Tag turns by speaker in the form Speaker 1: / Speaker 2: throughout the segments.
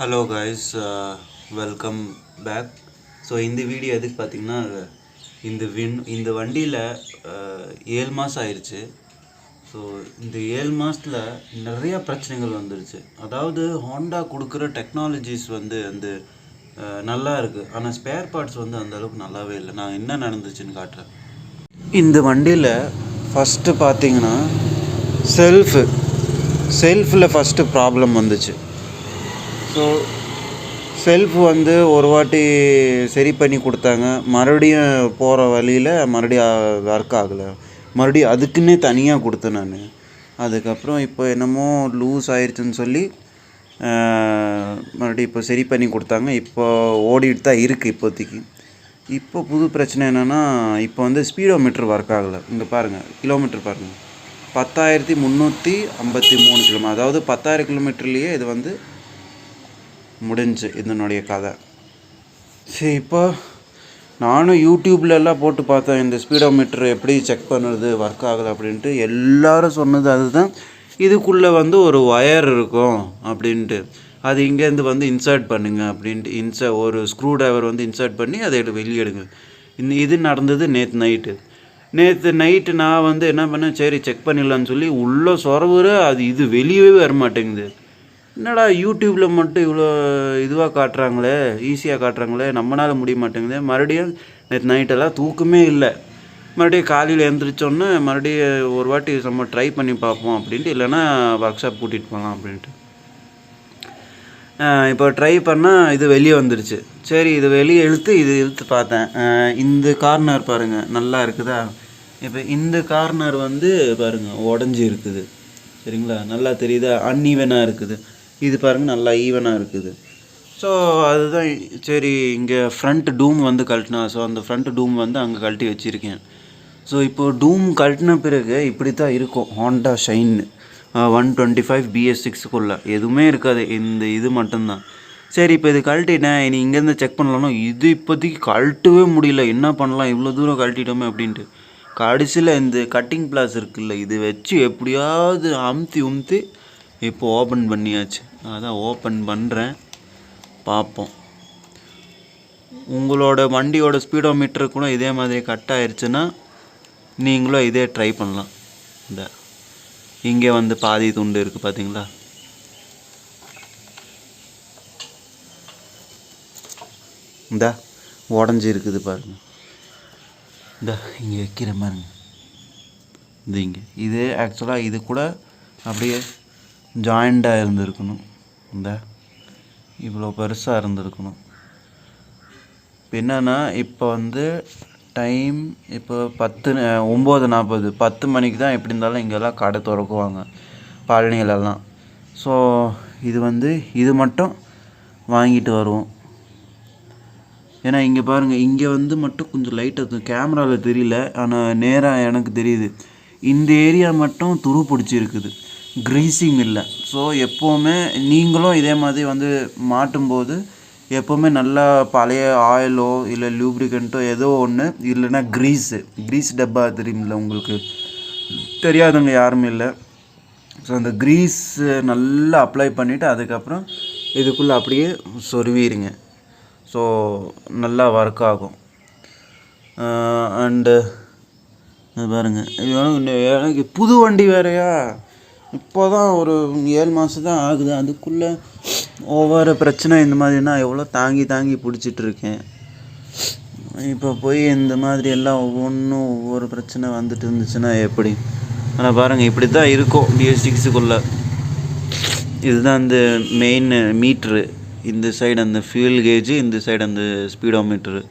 Speaker 1: Hello guys, welcome back. So இந்த video எதுக்கு பார்த்தீங்கன்னா, இந்த வண்டியில் 7 மாதம் ஆயிடுச்சு. ஸோ இந்த 7 மாதத்தில் நிறையா பிரச்சனைகள் வந்துடுச்சு. அதாவது ஹோண்டா கொடுக்குற டெக்னாலஜிஸ் வந்து நல்லா இருக்குது, ஆனால் ஸ்பேர் பார்ட்ஸ் வந்து அந்தளவுக்கு நல்லாவே இல்லை. நான் என்ன நடந்துச்சுன்னு காட்டுறேன். இந்த வண்டியில் ஃபஸ்ட்டு பார்த்தீங்கன்னா செல்ஃபில் ஃபஸ்ட்டு ப்ராப்ளம் வந்துச்சு. ஸோ செல்ஃப் வந்து ஒரு வாட்டி சரி பண்ணி கொடுத்தாங்க, மறுபடியும் போகிற வழியில் மறுபடியும் ஒர்க் ஆகலை. மறுபடியும் அதுக்குன்னே தனியாக கொடுத்தேன் நான். அதுக்கப்புறம் இப்போ என்னமோ லூஸ் ஆயிடுச்சுன்னு சொல்லி மறுபடியும் இப்போ சரி பண்ணி கொடுத்தாங்க. இப்போ ஓடிட்டு தான் இருக்குது இப்போதைக்கு. இப்போ புது பிரச்சனை என்னென்னா, இப்போ வந்து ஸ்பீடோமீட்டர் ஒர்க் ஆகலை. இங்கே பாருங்கள், கிலோமீட்டர் பாருங்கள், 10,353 கிலோமீட்டர். அதாவது 10,000 கிலோமீட்டர்லேயே இது வந்து முடிஞ்சு இதனுடைய கதை. சரி, இப்போ நானும் யூடியூப்லலாம் போட்டு பார்த்தேன், இந்த ஸ்பீடோமீட்டர் எப்படி செக் பண்ணுறது, ஒர்க் ஆகலை அப்படின்ட்டு. எல்லோரும் சொன்னது அதுதான், இதுக்குள்ளே வந்து ஒரு ஒயர் இருக்கும் அப்படின்ட்டு, அது இங்கேருந்து வந்து இன்சர்ட் பண்ணுங்க அப்படின்ட்டு. ஒரு ஸ்க்ரூ டிரைவர் வந்து இன்சர்ட் பண்ணி அதை வெளியே எடுங்க. இது நடந்தது நேற்று நைட்டு. நான் வந்து என்ன பண்ணேன், சரி செக் பண்ணிடலான்னு சொல்லி உள்ளே சொரவுற அது இது வெளியவே வர மாட்டேங்குது. என்னடா யூடியூப்பில் மட்டும் இவ்வளோ இதுவாக காட்டுறாங்களே, ஈஸியாக காட்டுறாங்களே, நம்மளால் முடிய மாட்டேங்குது. மறுபடியும் நேற்று நைட்டெல்லாம் தூக்கமே இல்லை. மறுபடியும் காலையில் எழுந்திரிச்சோன்னே மறுபடியும் ஒரு வாட்டி நம்ம ட்ரை பண்ணி பார்ப்போம் அப்படின்ட்டு, இல்லைன்னா ஒர்க் ஷாப் கூட்டிகிட்டு போகலாம் அப்படின்ட்டு இப்போ ட்ரை பண்ணால் இது வெளியே வந்துடுச்சு. சரி, இது வெளியே இழுத்து பார்த்தேன். இந்த கார்னர் பாருங்கள், நல்லா இருக்குதா? இப்போ இந்த கார்னர் வந்து பாருங்கள் உடஞ்சி இருக்குது, சரிங்களா? நல்லா தெரியுதா? அன்ஈவனாக இருக்குது. இது பாருங்கள், நல்லா ஈவனாக இருக்குது. ஸோ அதுதான். சரி, இங்கே ஃப்ரண்ட் டூம் வந்து கழட்டினா, ஸோ அந்த ஃப்ரண்ட் டூம் வந்து அங்கே கழட்டி வச்சுருக்கேன். ஸோ இப்போது டூம் கழட்டின பிறகு இப்படி தான் இருக்கும். ஹோண்டா ஷைன் 125 BS6க்குள்ளே எதுவுமே இருக்காது, இது மட்டும்தான். சரி, இப்போ இது கழட்டிட்டேன், இனி இங்கேருந்து செக் பண்ணலாம்னா இது இப்போதைக்கு கழட்டவே முடியல. என்ன பண்ணலாம், இவ்வளோ தூரம் கழட்டிட்டோமே அப்படின்ட்டு. கடைசியில் இந்த கட்டிங் பிளாஸ் இருக்குல்ல, இது வச்சு எப்படியாவது உம்த்தி இப்போ ஓப்பன் பண்ணியாச்சு. அதான் ஓப்பன் பண்ணுறேன், பார்ப்போம். உங்களோட வண்டியோட ஸ்பீடோமீட்டர் கூட இதே மாதிரி கட் ஆயிடுச்சுன்னா நீங்களும் இதே ட்ரை பண்ணலாம். இந்த இங்கே வந்து பாதி துண்டு இருக்குது பார்த்தீங்களா? இந்த உடஞ்சி இருக்குது பாருங்கள். இந்த இங்கே வைக்கிற பாருங்க, இங்கே இது ஆக்சுவலாக இது கூட அப்படியே ஜாயிண்டாக இருந்திருக்கணும். இந்த இவ்வளோ பெருசாக இருந்திருக்கணும். இப்போ என்னென்னா, இப்போ வந்து டைம் இப்போ 9:40, 10 மணிக்கு தான் எப்படி இருந்தாலும் இங்கெல்லாம் கடை திறக்குவாங்க, பழனியிலலாம். ஸோ இது மட்டும் வாங்கிட்டு வருவோம். ஏன்னா இங்கே பாருங்கள், இங்கே வந்து மட்டும் கொஞ்சம் லைட்டாக கேமராவில் தெரியல, ஆனால் நேராக எனக்கு தெரியுது. இந்த ஏரியா மட்டும் துரு பிடிச்சிருக்குது, க்ரீஸிங் இல்லை. ஸோ எப்போவுமே நீங்களும் இதே மாதிரி வந்து மாட்டும்போது எப்போவுமே நல்லா பழைய ஆயிலோ இல்லை லூப்ரிகண்ட்டோ ஏதோ ஒன்று, இல்லைன்னா க்ரீஸ் டப்பா தெரியுமில்ல உங்களுக்கு, தெரியாதவங்க யாருமே இல்லை. ஸோ அந்த க்ரீஸ் நல்லா அப்ளை பண்ணிவிட்டு அதுக்கப்புறம் இதுக்குள்ளே அப்படியே சொருவிடுங்க. ஸோ நல்லா ஒர்க் ஆகும். அண்டு பாருங்கள், எனக்கு புது வண்டி வேறையா, இப்போ தான் ஒரு 7 மாதம் தான் ஆகுது. அதுக்குள்ளே ஒவ்வொரு பிரச்சனை இந்த மாதிரினா எவ்வளோ தாங்கி பிடிச்சிட்ருக்கேன். இப்போ போய் இந்த மாதிரி எல்லாம் ஒவ்வொரு பிரச்சனை வந்துட்டு இருந்துச்சுன்னா எப்படி? ஆனால் பாருங்கள், இப்படி தான் இருக்கும் BS6க்குள்ளே. இதுதான் இந்த மெயின் மீட்ரு. இந்த சைடு அந்த ஃபியூல் கேஜு, இந்த சைடு அந்த ஸ்பீடோமீட்ரு.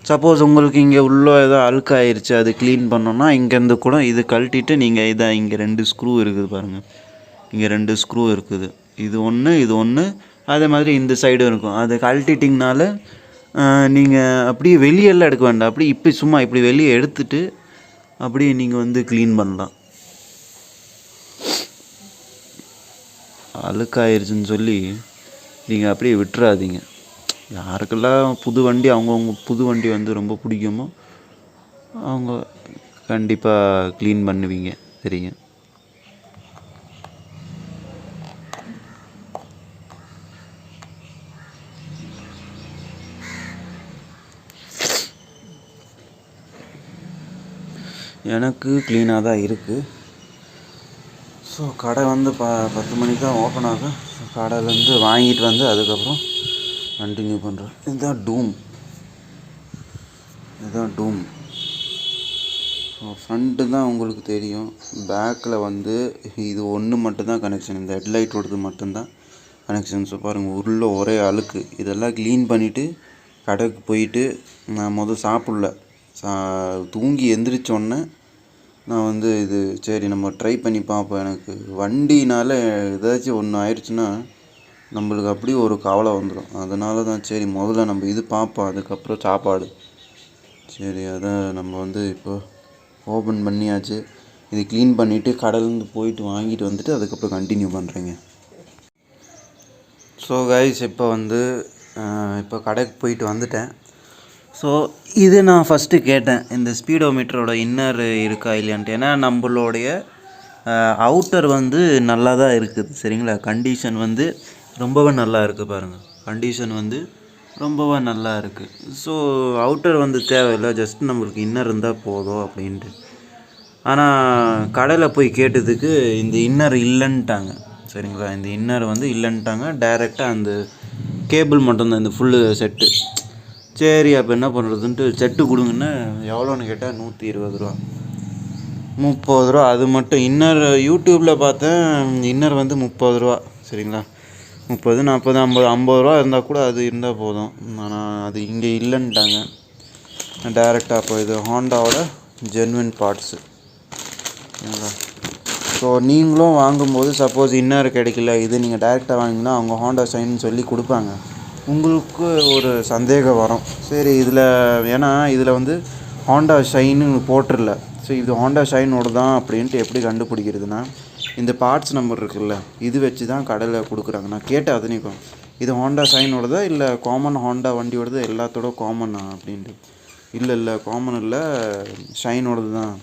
Speaker 1: சப்போஸ் உங்களுக்கு இங்கே உள்ளே ஏதோ அழுக்காயிருச்சு, அது க்ளீன் பண்ணோன்னா இங்கேருந்து கூட இது கழட்டிட்டு நீங்கள் இங்கே 2 ஸ்க்ரூ இருக்குது பாருங்கள், இங்கே 2 ஸ்க்ரூ இருக்குது. இது ஒன்று அதே மாதிரி இந்த சைடும் இருக்கும். அதை கழட்டிட்டிங்கனால நீங்கள் அப்படியே வெளியெல்லாம் எடுக்க வேண்டாம். அப்படி சும்மா இப்படி வெளியே எடுத்துட்டு அப்படியே நீங்கள் வந்து க்ளீன் பண்ணலாம். அழுக்காயிருச்சுன்னு சொல்லி நீங்கள் அப்படியே விட்டுறாதீங்க. யாருக்கெல்லாம் புது வண்டி, அவங்கவுங்க புது வண்டி வந்து ரொம்ப பிடிக்குமோ அவங்க கண்டிப்பாக க்ளீன் பண்ணுவீங்க, சரிங்க? எனக்கு க்ளீனாக தான் இருக்குது. ஸோ கடை வந்து 10 மணிக்கு தான் ஓப்பன் ஆகும். கடையிலேருந்து வாங்கிட்டு வந்து அதுக்கப்புறம் கண்டினியூ பண்ணுறேன். இதுதான் டூம். ஸோ ஃப்ரண்ட்டு தான் உங்களுக்கு தெரியும். பேக்கில் வந்து இது ஒன்று மட்டும்தான் கனெக்ஷன், இந்த ஹெட்லைட்டோடது மட்டும்தான் கனெக்ஷன். ஸோ பாருங்கள், உள்ள ஒரே அழுக்கு. இதெல்லாம் க்ளீன் பண்ணிவிட்டு கடைக்கு போயிட்டு நான் சாப்பிடல, தூங்கி எந்திரிச்சோன்னே நான் வந்து இது சரி நம்ம ட்ரை பண்ணி பார்ப்போம். எனக்கு வண்டினால் ஏதாச்சும் ஒன்று ஆயிடுச்சுன்னா நம்மளுக்கு அப்படியே ஒரு கவலை வந்துடும். அதனால தான் சரி முதல்ல நம்ம இது பார்ப்போம், அதுக்கப்புறம் சாப்பாடு. சரி அதான் நம்ம வந்து இப்போ ஓப்பன் பண்ணியாச்சு. இது க்ளீன் பண்ணிவிட்டு கடையிலேருந்து போயிட்டு வாங்கிட்டு வந்துட்டு அதுக்கப்புறம் கண்டினியூ பண்ணுறேங்க. ஸோ கைஸ், இப்போ கடைக்கு போயிட்டு வந்துட்டேன். ஸோ இது நான் ஃபஸ்ட்டு கேட்டேன், இந்த ஸ்பீடோமீட்டரோட இன்னர் இருக்கா இல்லையான்ட்டு. ஏன்னா நம்மளுடைய அவுட்டர் வந்து நல்லா தான் இருக்குது, சரிங்களா. கண்டிஷன் வந்து ரொம்பவே நல்லா இருக்குது பாருங்கள். கண்டிஷன் வந்து ரொம்பவே நல்லா இருக்குது. ஸோ அவுட்டர் வந்து தேவையில்லை, ஜஸ்ட் நம்மளுக்கு இன்னர் இருந்தால் போதும் அப்படின்ட்டு. ஆனால் கடையில் போய் கேட்டதுக்கு இந்த இன்னர் இல்லைன்ட்டாங்க, சரிங்களா. இந்த இன்னர் வந்து இல்லைன்ட்டாங்க. டைரெக்டாக அந்த கேபிள் மட்டும்தான், இந்த ஃபுல்லு செட்டு. சரி அப்போ என்ன பண்ணுறதுன்ட்டு செட்டு கொடுங்கன்னு எவ்வளோன்னு கேட்டால் 120 ரூபா, 30 ரூபா. அது மட்டும் இன்னர் யூடியூப்பில் பார்த்தேன், இன்னர் வந்து 30 ரூபா, சரிங்களா. 30, 40, 50, 50 ரூபா இருந்தால் கூட அது இருந்தால் போதும். ஆனால் அது இங்கே இல்லைன்ட்டாங்க டைரெக்டாக. அப்போ இது ஹோண்டாவோட ஜென்வின் பார்ட்ஸு, சரிங்களா. ஸோ நீங்களும் வாங்கும்போது சப்போஸ் இன்னர் கிடைக்கல, இது நீங்கள் டைரெக்டாக வாங்கினா அவங்க ஹோண்டா ஷைன்னு சொல்லி கொடுப்பாங்க. உங்களுக்கு ஒரு சந்தேகம் வரும், சரி இதில் ஏன்னா இதில் வந்து ஹோண்டா ஷைன்னு போட்டுடல. ஸோ இது ஹோண்டா ஷைனோட தான் அப்படின்ட்டு எப்படி கண்டுபிடிக்கிறதுனா, இந்த பார்ட்ஸ் நம்பர் இருக்குல்ல, இது வச்சு தான் கடையில் கொடுக்குறாங்க. நான் கேட்டேன் அதனைக்கும், இது ஹோண்டா ஷைனோடதா இல்லை காமன் ஹோண்டா வண்டியோடது எல்லாத்தோட காமனா அப்படின்ட்டு. இல்லை காமன் இல்லை, ஷைனோடது தான்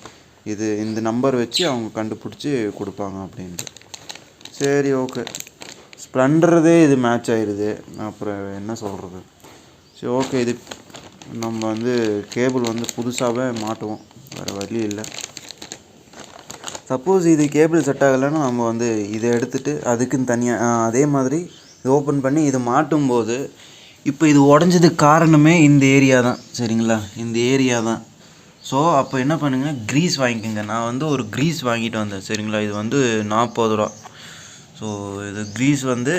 Speaker 1: இது, இந்த நம்பர் வச்சு அவங்க கண்டுபிடிச்சி கொடுப்பாங்க அப்படின்ட்டு. சரி ஓகே, ஸ்ப்ளெண்டரதே இது மேட்ச் ஆயிடுது, அப்புறம் என்ன சொல்கிறது. சரி ஓகே, இது நம்ம வந்து கேபிள் வந்து புதுசாகவே மாட்டுவோம், வேறு வழி இல்லை. சப்போஸ் இது கேபிள் செட் ஆகலைன்னா நம்ம வந்து இதை எடுத்துகிட்டு அதுக்குன்னு தனியாக அதே மாதிரி இது ஓப்பன் பண்ணி இது மாட்டும்போது, இப்போ இது உடஞ்சதுக்கு காரணமே இந்த ஏரியா தான், சரிங்களா. இந்த ஏரியா தான். ஸோ அப்போ என்ன பண்ணுங்கள், க்ரீஸ் வாங்கிக்கோங்க. நான் வந்து ஒரு க்ரீஸ் வாங்கிட்டு வந்தேன், சரிங்களா. இது வந்து 40 ரூபா. ஸோ இது க்ரீஸ் வந்து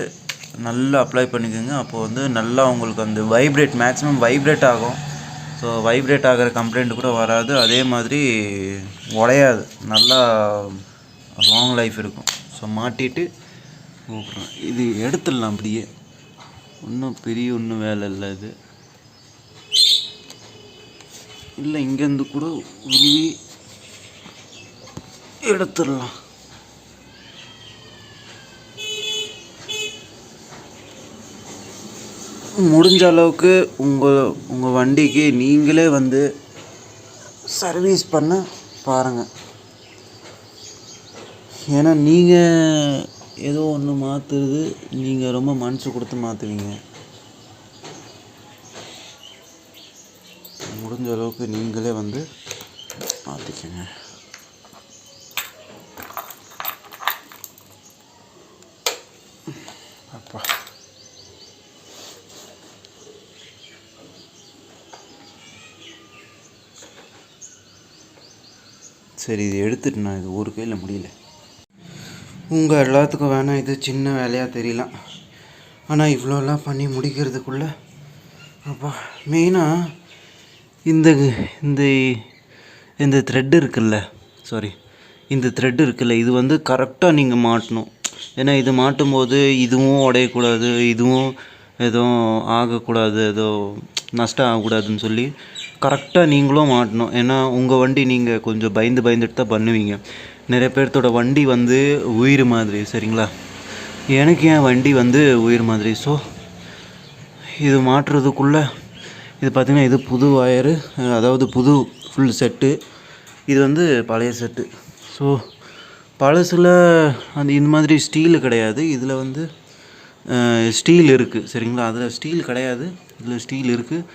Speaker 1: நல்லா அப்ளை பண்ணிக்கோங்க. அப்போது வந்து நல்லா உங்களுக்கு அந்த மேக்ஸிமம் வைப்ரேட் ஆகும். ஸோ வைப்ரேட் ஆகிற கம்ப்ளைண்ட் கூட வராது. அதே மாதிரி உடையாது, நல்லா லாங் லைஃப் இருக்கும். ஸோ மாட்டிட்டு இது எடுத்துடலாம் அப்படியே, ஒன்றும் வேலை இல்லை. இது இல்லை இங்கேருந்து கூட உருவி எடுத்துடலாம். முடிஞ்ச அளவுக்கு உங்கள் வண்டிக்கு நீங்களே வந்து சர்வீஸ் பண்ண பாருங்கள். ஏன்னா நீங்கள் ஏதோ ஒன்று மாற்றுறது, நீங்கள் ரொம்ப மனசு கொடுத்து மாற்றுவீங்க. முடிஞ்ச அளவுக்கு நீங்களே வந்து மாற்றிக்கங்க. அப்பா சரி, இது எடுத்துட்டு நான் இது ஒரு கையில் முடியல. உங்கள் எல்லாத்துக்கும் வேணால் இது சின்ன வேலையாக தெரியலாம், ஆனால் இவ்வளோலாம் பண்ணி முடிக்கிறதுக்குள்ளே அப்பா. மெயினாக இந்த இந்த இந்த த்ரெட்டு இருக்குல்ல, இந்த த்ரெட்டு இருக்குல்ல, இது வந்து கரெக்டாக நீங்கள் மாட்டணும். ஏன்னா இது மாட்டும்போது இதுவும் உடையக்கூடாது, இதுவும் எதுவும் ஆகக்கூடாது, ஏதோ நஷ்டம் ஆகக்கூடாதுன்னு சொல்லி கரெக்டாக நீங்களும் மாட்டணும். ஏன்னா உங்கள் வண்டி நீங்கள் கொஞ்சம் பயந்துட்டு தான் பண்ணுவீங்க. நிறைய பேர்த்தோட வண்டி வந்து உயிர் மாதிரி, சரிங்களா. எனக்கு என் வண்டி வந்து உயிர் மாதிரி. ஸோ இது மாட்டுறதுக்குள்ளே இது பார்த்திங்கன்னா, இது புது ஒயரு, அதாவது புது ஃபுல் செட்டு. இது வந்து பழைய செட்டு. ஸோ பழசில் இந்த மாதிரி ஸ்டீலு கிடையாது, இதில் வந்து ஸ்டீல் இருக்குது, சரிங்களா. அதில் ஸ்டீல் கிடையாது, இதில் ஸ்டீல் இருக்குது.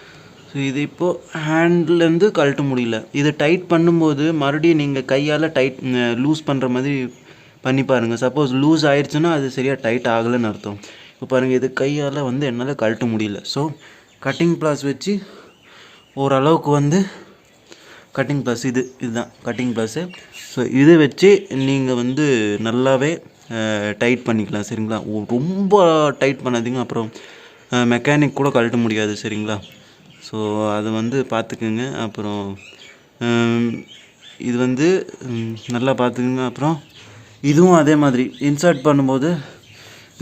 Speaker 1: ஸோ இது இப்போது ஹேண்ட்லேருந்து கழட்ட முடியல. இதை டைட் பண்ணும்போது மறுபடியும் நீங்கள் கையால் டைட் லூஸ் பண்ணுற மாதிரி பண்ணி பாருங்கள். சப்போஸ் லூஸ் ஆயிடுச்சுன்னா அது சரியாக டைட் ஆகலைன்னு அர்த்தம். இப்போ பாருங்கள், இது கையால் வந்து என்னால் கழட்ட முடியல. ஸோ கட்டிங் ப்ளாஸ் வச்சு ஓரளவுக்கு வந்து கட்டிங் ப்ளாஸ் இதுதான் கட்டிங் ப்ளாஸு. ஸோ இதை வச்சு நீங்கள் வந்து நல்லாவே டைட் பண்ணிக்கலாம். சரிங்களா? ரொம்ப டைட் பண்ணாதீங்க, அப்புறம் மெக்கானிக் கூட கழட்ட முடியாது. சரிங்களா? ஸோ அது வந்து பார்த்துக்குங்க. அப்புறம் இது வந்து நல்லா பார்த்துக்குங்க. அப்புறம் இதுவும் அதே மாதிரி இன்சர்ட் பண்ணும்போது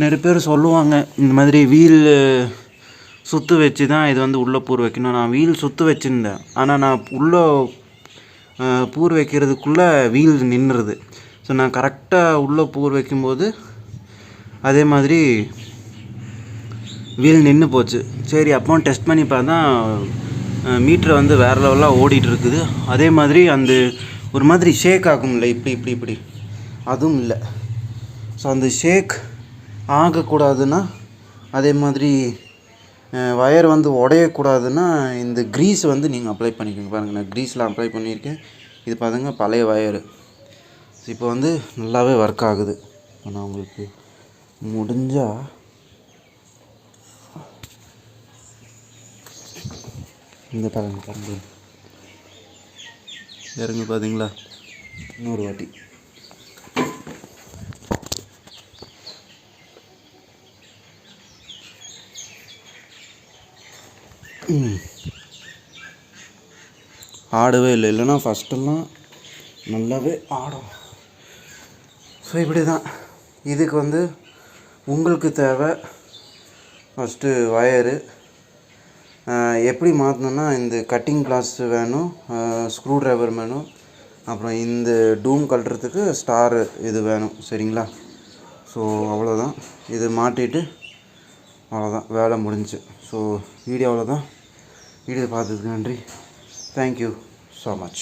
Speaker 1: நிறைய பேர் சொல்லுவாங்க, இந்த மாதிரி வீல் சுற்று வச்சு தான் இது வந்து உள்ளே பூர் வைக்கணும். நான் வீல் சுற்று வச்சுருந்தேன், ஆனால் நான் உள்ளே பூர் வைக்கிறதுக்குள்ளே வீல் நின்றுது. ஸோ நான் கரெக்டாக உள்ளே பூர் வைக்கும்போது அதே மாதிரி வீல் நின்று போச்சு. சரி, அப்போ டெஸ்ட் பண்ணி பார்த்தா மீட்ரு வந்து வேறு லெவலாக ஓடிட்டு இருக்குது. அதே மாதிரி அந்த ஒரு மாதிரி ஷேக் ஆகும்ல, இப்படி அதுவும் இல்லை. ஸோ அந்த ஷேக் ஆகக்கூடாதுன்னா, அதே மாதிரி வயர் வந்து உடையக்கூடாதுன்னா இந்த க்ரீஸ் வந்து நீங்கள் அப்ளை பண்ணிக்கோங்க. பாருங்கள், நான் க்ரீஸில் அப்ளை பண்ணியிருக்கேன். இது பாருங்க, பழைய வயரு. இப்போ வந்து நல்லாவே ஒர்க் ஆகுது. நான் உங்களுக்கு முடிஞ்சால் இந்த பாருங்க இறங்க பார்த்தீங்களா? இன்னொரு வாட்டி ஆடவே இல்லை. இல்லைன்னா ஃபஸ்ட்டெல்லாம் நல்லாவே ஆடும். ஸோ இப்படி தான். இதுக்கு வந்து உங்களுக்கு தேவை ஃபஸ்ட்டு வயரு. எப்படி மாற்றணுன்னா, இந்த கட்டிங் கிளாஸ் வேணும், ஸ்க்ரூ ட்ரைவர் வேணும், அப்புறம் இந்த டூம் கழட்டுறதுக்கு ஸ்டாரு இது வேணும். சரிங்களா? ஸோ அவ்வளோதான். இது மாட்டிட்டு அவ்வளோதான், வேலை முடிஞ்சிச்சு. ஸோ வீடியோ அவ்வளோதான். வீடியோ பார்த்ததுக்கு நன்றி. Thank you so much.